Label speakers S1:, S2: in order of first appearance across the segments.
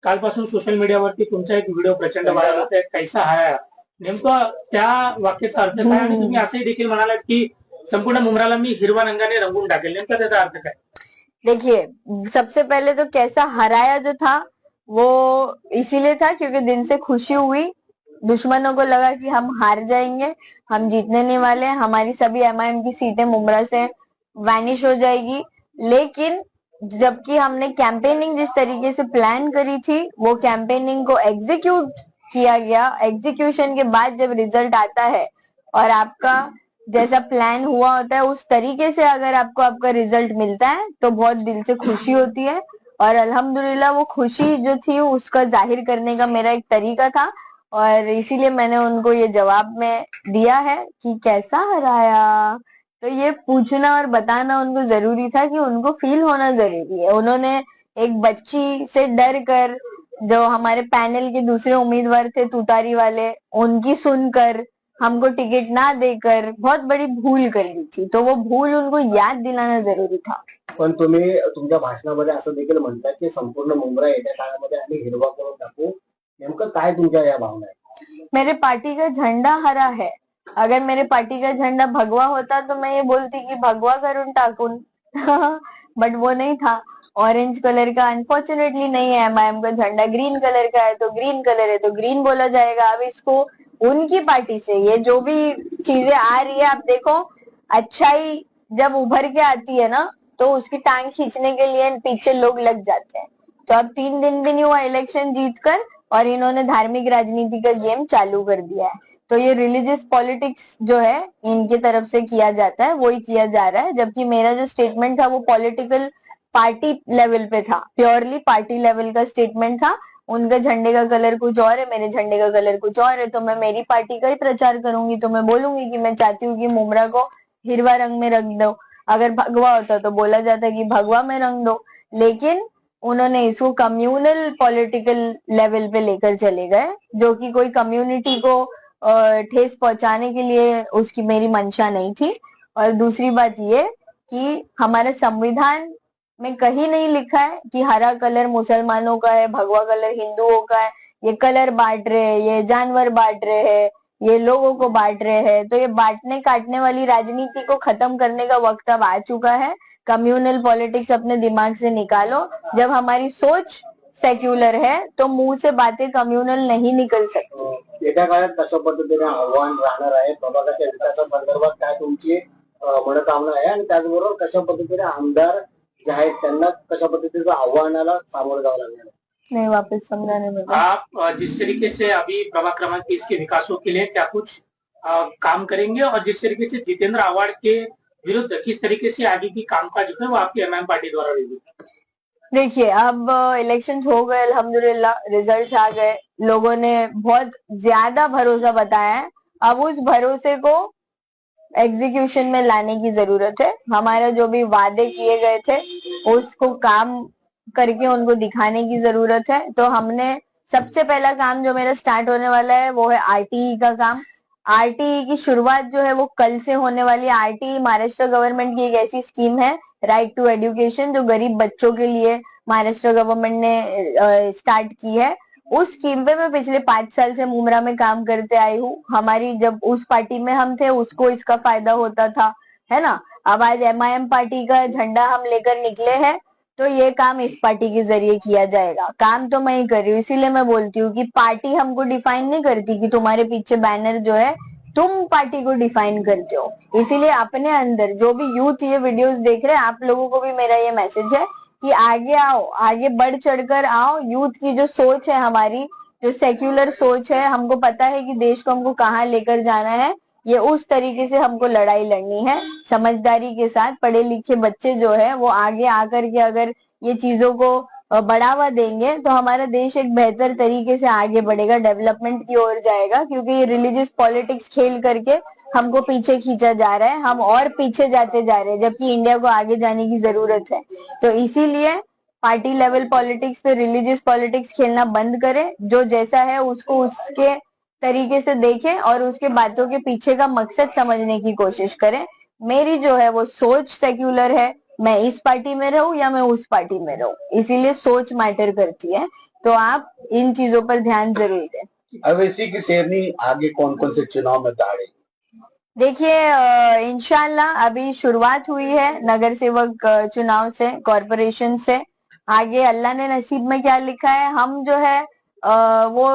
S1: कालपासून सोशल मीडियावरती तुमचा एक व्हिडिओ प्रचंड व्हायरल होतोय, कैसा हराया. नेमकं त्या वाक्याचा अर्थ काय, आणि तुम्ही असंही देखील म्हणालात की संपूर्ण मुंब्राला मी हिरवा रंगाने रंगून टाकेल. नेमका त्याचा अर्थ काय?
S2: देखिए, सबसे पहले तो कैसा हराया जो था वो इसीलिए था क्योंकि दिल से खुशी हुई। दुश्मनों को लगा कि हम हार जाएंगे, हम जीतने नहीं वाले, हमारी सभी एमआईएम की सीटें मुंब्रा से वैनिश हो जाएगी। लेकिन जबकि हमने कैंपेनिंग जिस तरीके से प्लान करी थी वो कैंपेनिंग को एग्जीक्यूट किया गया। एग्जीक्यूशन के बाद जब रिजल्ट आता है और आपका जैसा प्लान हुआ होता है उस तरीके से अगर आपको आपका रिजल्ट मिलता है तो बहुत दिल से खुशी होती है। और अल्हम्दुलिल्लाह वो खुशी जो थी उसका जाहिर करने का मेरा एक तरीका था और इसीलिए मैंने उनको ये जवाब में दिया है कि कैसा हराया। तो ये पूछना और बताना उनको जरूरी था कि उनको फील होना जरूरी है। उन्होंने एक बच्ची से डर कर जो हमारे पैनल के दूसरे उम्मीदवार थे तुतारी वाले उनकी सुनकर हमको टिकट ना देकर बहुत बड़ी भूल कर दी थी, तो वो भूल उनको याद दिलाना जरूरी था।
S3: पण तुम्ही तुमच्या भाषणामध्ये असं देखील म्हणता की संपूर्ण मुंब्रा येत्या काळामध्ये आम्ही हिरवा करून टाकू. नेमकं काय तुमच्या या भावना आहे?
S2: मेरे पार्टी का झंडा हरा है। अगर मेरे पार्टी का झंडा भगवा होता तो मैं ये बोलती कि भगवा करून टाकून बट वो नहीं था। ऑरेंज कलर का अनफॉर्चुनेटली नहीं है। एमआईएम का झंडा ग्रीन कलर का है तो ग्रीन कलर है तो ग्रीन बोला जाएगा। अब इसको उनकी पार्टी से ये जो भी चीजें आ रही है आप देखो, अच्छाई जब उभर के आती है ना तो उसकी टांग खींचने के लिए पीछे लोग लग जाते हैं। तो अब 3 दिन भी नहीं हुआ इलेक्शन जीतकर और इन्होंने धार्मिक राजनीति का गेम चालू कर दिया है। तो ये रिलीजियस पॉलिटिक्स जो है इनकी तरफ से किया जाता है, वही किया जा रहा है। जबकि मेरा जो स्टेटमेंट था वो पॉलिटिकल पार्टी लेवल पे था, प्योरली पार्टी लेवल का स्टेटमेंट था। उनके झंडे का कलर कुछ और है, मेरे झंडे का कलर कुछ और है, तो मैं मेरी पार्टी का ही प्रचार करूंगी। तो मैं बोलूंगी कि मैं चाहती हूँ कि मुंब्रा को हिरवा रंग में रंग दो। अगर भगवा होता तो बोला जाता कि भगवा में रंग दो। लेकिन उन्होंने इसको कम्युनल पॉलिटिकल लेवल पे लेकर चले गए, जो कि कोई कम्युनिटी को ठेस पहुंचाने के लिए उसकी मेरी मंशा नहीं थी। और दूसरी बात ये कि हमारे संविधान में कहीं नहीं लिखा है कि हरा कलर मुसलमानों का है, भगवा कलर हिंदुओं का है। ये कलर बांट रहे हैं, ये जानवर बांट रहे हैं, ये लोगों को बांट रहे हैं। तो ये बांटने काटने वाली राजनीति को खत्म करने का वक्त अब आ चुका है। कम्युनल पॉलिटिक्स अपने दिमाग से निकालो। जब हमारी सोच सेक्युलर है तो मुंह से बातें कम्युनल नहीं निकल सकती।
S3: येत्या काळात कशा पद्धतीने आव्हान राहणार आहे, प्रभागाच्या विकासा संदर्भात काय तुमची मनोकामना आहे, आणि त्याचबरोबर कशा पद्धतीने आमदार जे आहेत त्यांना कशा पद्धतीचं आव्हानाला सामोरं जावं लागणार आहे?
S2: नहीं, वापस समझाने में
S1: आप जिस तरीके से अभी प्रभाग क्रमांक 30 के विकासों के लिए क्या कुछ काम करेंगे, और जिस तरीके से जितेंद्र आव्हाड के विरुद्ध किस तरीके से आगे की कामकाज जो है वो आपकी एमआईएम पार्टी द्वारा होगी?
S2: देखिए, अब इलेक्शन हो गए, अल्हम्दुलिल्लाह रिजल्ट्स आ गए, लोगों ने बहुत ज्यादा भरोसा बताया है। अब उस भरोसे को एग्जीक्यूशन में लाने की जरूरत है। हमारे जो भी वादे किए गए थे उसको काम करके उनको दिखाने की जरूरत है। तो हमने सबसे पहला काम जो मेरा स्टार्ट होने वाला है वो है आरटीई का काम। आरटीई की शुरुआत जो है वो कल से होने वाली है। आरटीई महाराष्ट्र गवर्नमेंट की एक ऐसी स्कीम है, राइट टू एजुकेशन, जो गरीब बच्चों के लिए महाराष्ट्र गवर्नमेंट ने स्टार्ट की है। उस स्कीम पे मैं पिछले 5 साल से मुंब्रा में काम करते आई हूँ। हमारी जब उस पार्टी में हम थे उसको इसका फायदा होता था, है ना। अब आज एमआईएम पार्टी का झंडा हम लेकर निकले हैं तो ये काम इस पार्टी के जरिए किया जाएगा। काम तो मैं ही कर रही हूँ, इसीलिए मैं बोलती हूँ कि पार्टी हमको डिफाइन नहीं करती कि तुम्हारे पीछे बैनर जो है तुम पार्टी को डिफाइन करते हो। इसीलिए अपने अंदर जो भी यूथ ये वीडियोस देख रहे हैं, आप लोगों को भी मेरा ये मैसेज है कि आगे आओ, आगे बढ़ चढ़कर आओ। यूथ की जो सोच है, हमारी जो सेक्युलर सोच है, हमको पता है कि देश को हमको कहाँ लेकर जाना है। ये उस तरीके से हमको लड़ाई लड़नी है, समझदारी के साथ। पढ़े लिखे बच्चे जो है वो आगे आकर के अगर ये चीजों को बढ़ावा देंगे तो हमारा देश एक बेहतर तरीके से आगे बढ़ेगा, डेवलपमेंट की ओर जाएगा। क्योंकि ये रिलीजियस पॉलिटिक्स खेल करके हमको पीछे खींचा जा रहा है, हम और पीछे जाते जा रहे हैं, जबकि इंडिया को आगे जाने की जरूरत है। तो इसीलिए पार्टी लेवल पॉलिटिक्स पे रिलीजियस पॉलिटिक्स खेलना बंद करें। जो जैसा है उसको उसके तरीके से देखें और उसके बातों के पीछे का मकसद समझने की कोशिश करें। मेरी जो है वो सोच सेक्युलर है, मैं इस पार्टी में रहूं या मैं उस पार्टी में रहूं, इसीलिए सोच मैटर करती है। तो आप इन चीजों पर ध्यान जरूर दें।
S3: अवैसी की शेरनी आगे कौन कौन से चुनाव में दाड़े?
S2: देखिए इंशाल्लाह अभी शुरुआत हुई है नगर सेवक चुनाव से, कॉरपोरेशन से। आगे अल्लाह ने नसीब में क्या लिखा है, हम जो है वो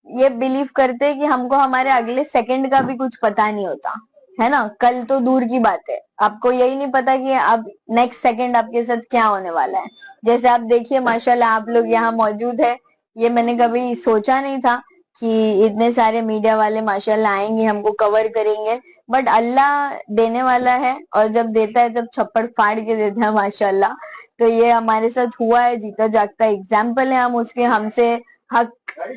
S2: ये बिलीव करते हैं कि हमको हमारे अगले सेकंड का भी कुछ पता नहीं होता है ना। कल तो दूर की बात है, आपको यही नहीं पता कि अब नेक्स्ट सेकंड आपके साथ क्या होने वाला है। जैसे आप देखिए माशाल्लाह आप लोग यहाँ मौजूद है, ये मैंने कभी सोचा नहीं था कि इतने सारे मीडिया वाले माशाल्लाह आएंगे, हमको कवर करेंगे। बट अल्लाह देने वाला है और जब देता है तब छप्पड़ फाड़ के देता है माशाल्लाह। तो ये हमारे साथ हुआ है, जीता जागता एग्जाम्पल है हम उसके। हमसे हक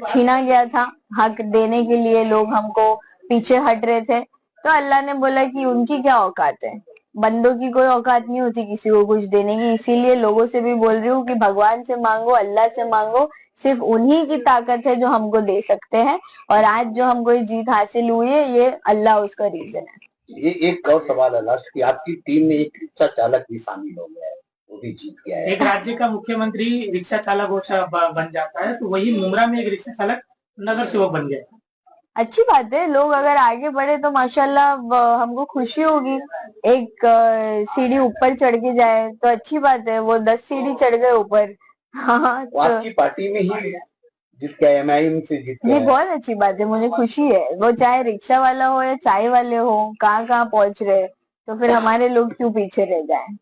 S2: छीना गया था, हक देने के लिए लोग हमको पीछे हट रहे थे, तो अल्लाह ने बोला कि उनकी क्या औकात है, बंदों की कोई औकात नहीं होती किसी को कुछ देने की। इसीलिए लोगों से भी बोल रही हूँ कि भगवान से मांगो, अल्लाह से मांगो, सिर्फ उन्हीं की ताकत है जो हमको दे सकते हैं। और आज जो हमको ये जीत हासिल हुई है ये अल्लाह उसका रीजन है।
S3: ये एक और सवाल है लास्ट की, आपकी टीम में एक रिक्शा चालक भी शामिल हो गया है, वो भी जीत गया है।
S1: एक राज्य का मुख्यमंत्री रिक्शा चालक बन जाता है, तो वही मुमरा में एक रिक्शा चालक नगर सेवक बन गया।
S2: अच्छी बात है, लोग अगर आगे बढ़े तो माशाल्लाह हमको खुशी होगी। एक सीढ़ी ऊपर चढ़ के जाए तो अच्छी बात है, वो 10 सीढ़ी चढ़ गए ऊपर। हाँ
S3: वो आपकी पार्टी में ही जीत गया, एमआईएम से जीत
S2: ये
S3: गया।
S2: बहुत अच्छी बात है, मुझे खुशी है। वो चाहे रिक्शा वाला हो या चाय वाले हो, कहाँ कहाँ पहुंच रहे, तो फिर हमारे लोग क्यों पीछे रह जाएं।